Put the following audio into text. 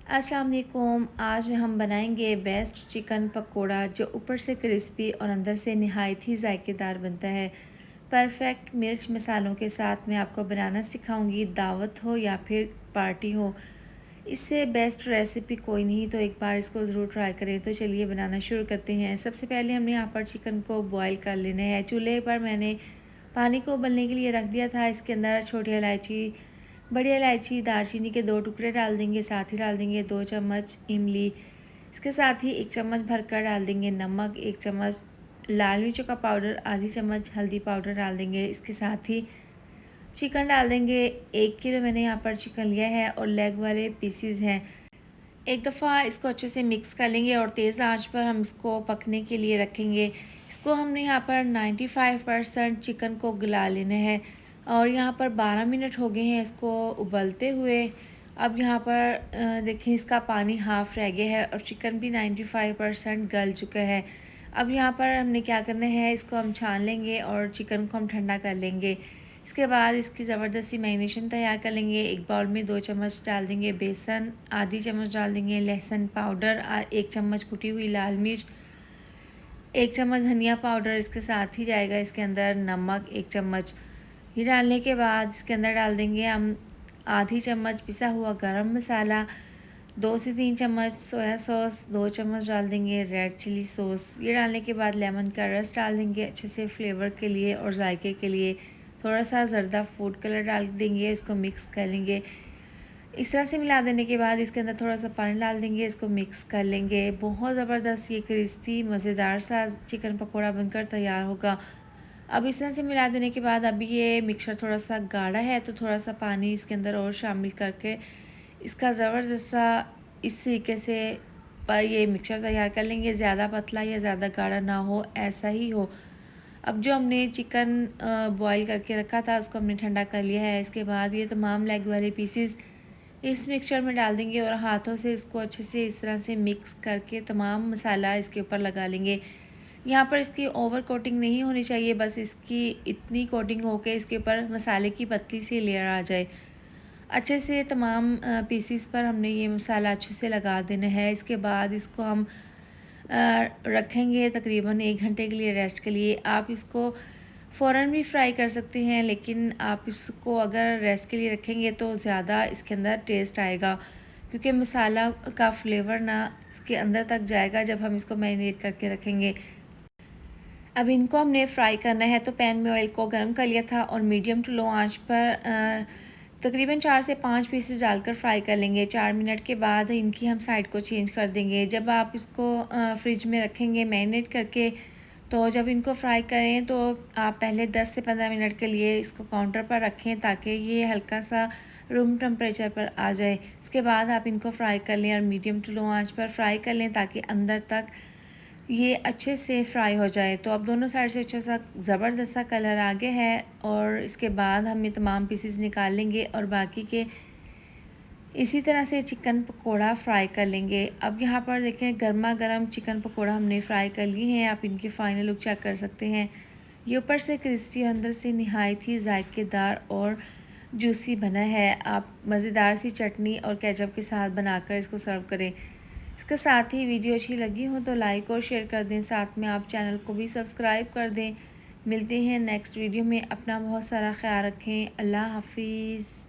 अस्सलाम वालेकुम। आज हम बनाएंगे बेस्ट चिकन पकोड़ा जो ऊपर से क्रिस्पी और अंदर से नहायत ही जायकेदार बनता है। परफेक्ट मिर्च मसालों के साथ मैं आपको बनाना सिखाऊंगी, दावत हो या फिर पार्टी हो, इससे बेस्ट रेसिपी कोई नहीं। तो एक बार इसको ज़रूर ट्राई करें। तो चलिए बनाना शुरू करते हैं। सबसे पहले हमने यहाँ पर चिकन को बॉईल कर लेना है। चूल्हे पर मैंने पानी को उबलने के लिए रख दिया था। इसके अंदर छोटी इलायची, बड़ी इलायची, दालचीनी के 2 टुकड़े डाल देंगे। साथ ही डाल देंगे 2 चम्मच इमली। इसके साथ ही 1 चम्मच भरकर डाल देंगे नमक, 1 चम्मच लाल मिर्चों का पाउडर, आधी चम्मच हल्दी पाउडर डाल देंगे। इसके साथ ही चिकन डाल देंगे। 1 किलो मैंने यहाँ पर चिकन लिया है और लेग वाले पीसीज हैं। एक दफ़ा इसको अच्छे से मिक्स कर लेंगे और तेज़ आंच पर हम इसको पकने के लिए रखेंगे। इसको हमने यहाँ पर 95% चिकन को गला लेना है और यहाँ पर 12 मिनट हो गए हैं इसको उबलते हुए। अब यहाँ पर देखें, इसका पानी हाफ़ रह गया है और चिकन भी 95% गल चुका है। अब यहाँ पर हमने क्या करना है, इसको हम छान लेंगे और चिकन को हम ठंडा कर लेंगे। इसके बाद इसकी ज़बरदस्त सी मैरिनेशन तैयार कर लेंगे। एक बाउल में 2 चम्मच डाल देंगे बेसन, आधी चम्मच डाल देंगे लहसुन पाउडर, 1 चम्मच कुटी हुई लाल मिर्च, 1 चम्मच धनिया पाउडर। इसके साथ ही जाएगा इसके अंदर नमक 1 चम्मच। ये डालने के बाद इसके अंदर डाल देंगे हम आधी चम्मच पिसा हुआ गरम मसाला, 2 से 3 चम्मच सोया सॉस, 2 चम्मच डाल देंगे रेड चिली सॉस। ये डालने के बाद लेमन का रस डाल देंगे अच्छे से फ्लेवर के लिए और जायके के लिए। थोड़ा सा ज़रदा फूड कलर डाल देंगे, इसको मिक्स कर लेंगे। इस तरह से मिला देने के बाद इसके अंदर थोड़ा सा पानी डाल देंगे, इसको मिक्स कर लेंगे। बहुत ज़बरदस्त ये क्रिस्पी मज़ेदार सा चिकन पकोड़ा बनकर तैयार होगा। अब इस तरह से मिला देने के बाद अभी ये मिक्सचर थोड़ा सा गाढ़ा है तो थोड़ा सा पानी इसके अंदर और शामिल करके इसका ज़बरदस्त सा इस तरीके से पर ये मिक्सचर तैयार कर लेंगे। ज़्यादा पतला या ज़्यादा गाढ़ा ना हो, ऐसा ही हो। अब जो हमने चिकन बॉईल करके रखा था उसको हमने ठंडा कर लिया है। इसके बाद ये तमाम लेग वाले पीसेस इस मिक्सचर में डाल देंगे और हाथों से इसको अच्छे से इस तरह से मिक्स करके तमाम मसाला इसके ऊपर लगा लेंगे। यहाँ पर इसकी ओवर कोटिंग नहीं होनी चाहिए, बस इसकी इतनी कोटिंग हो के इसके ऊपर मसाले की पतली सी लेयर आ जाए। अच्छे से तमाम पीसेस पर हमने ये मसाला अच्छे से लगा देना है। इसके बाद इसको हम रखेंगे तकरीबन 1 घंटे के लिए रेस्ट के लिए। आप इसको फ़ौरन भी फ्राई कर सकते हैं, लेकिन आप इसको अगर रेस्ट के लिए रखेंगे तो ज़्यादा इसके अंदर टेस्ट आएगा, क्योंकि मसाला का फ्लेवर ना इसके अंदर तक जाएगा जब हम इसको मैरिनेट करके रखेंगे। अब इनको हमने फ्राई करना है तो पैन में ऑयल को गर्म कर लिया था और मीडियम टू लो आंच पर तकरीबन 4 से 5 पीसेस डालकर फ्राई कर लेंगे। 4 मिनट के बाद इनकी हम साइड को चेंज कर देंगे। जब आप इसको फ्रिज में रखेंगे मैरिनेट करके, तो जब इनको फ्राई करें तो आप पहले 10 से 15 मिनट के लिए इसको काउंटर पर रखें ताकि ये हल्का सा रूम टेम्परेचर पर आ जाए। इसके बाद आप इनको फ्राई कर लें और मीडियम टू लो आंच पर फ्राई कर लें ताकि अंदर तक ये अच्छे से फ्राई हो जाए। तो अब दोनों साइड से अच्छा सा ज़बरदस्त सा कलर आ गया है और इसके बाद हम ये तमाम पीसेस निकाल लेंगे और बाकी के इसी तरह से चिकन पकोड़ा फ्राई कर लेंगे। अब यहाँ पर देखें, गर्मा गर्म चिकन पकोड़ा हमने फ्राई कर लिए हैं। आप इनकी फ़ाइनल लुक चेक कर सकते हैं। ये ऊपर से क्रिस्पी और अंदर से नहायत ही जायकेदार और जूसी बना है। आप मज़ेदार सी चटनी और केचप के साथ बनाकर इसको सर्व करें। इसके साथ ही वीडियो अच्छी लगी हो तो लाइक और शेयर कर दें, साथ में आप चैनल को भी सब्सक्राइब कर दें। मिलते हैं नेक्स्ट वीडियो में। अपना बहुत सारा ख्याल रखें। अल्लाह हाफिज़।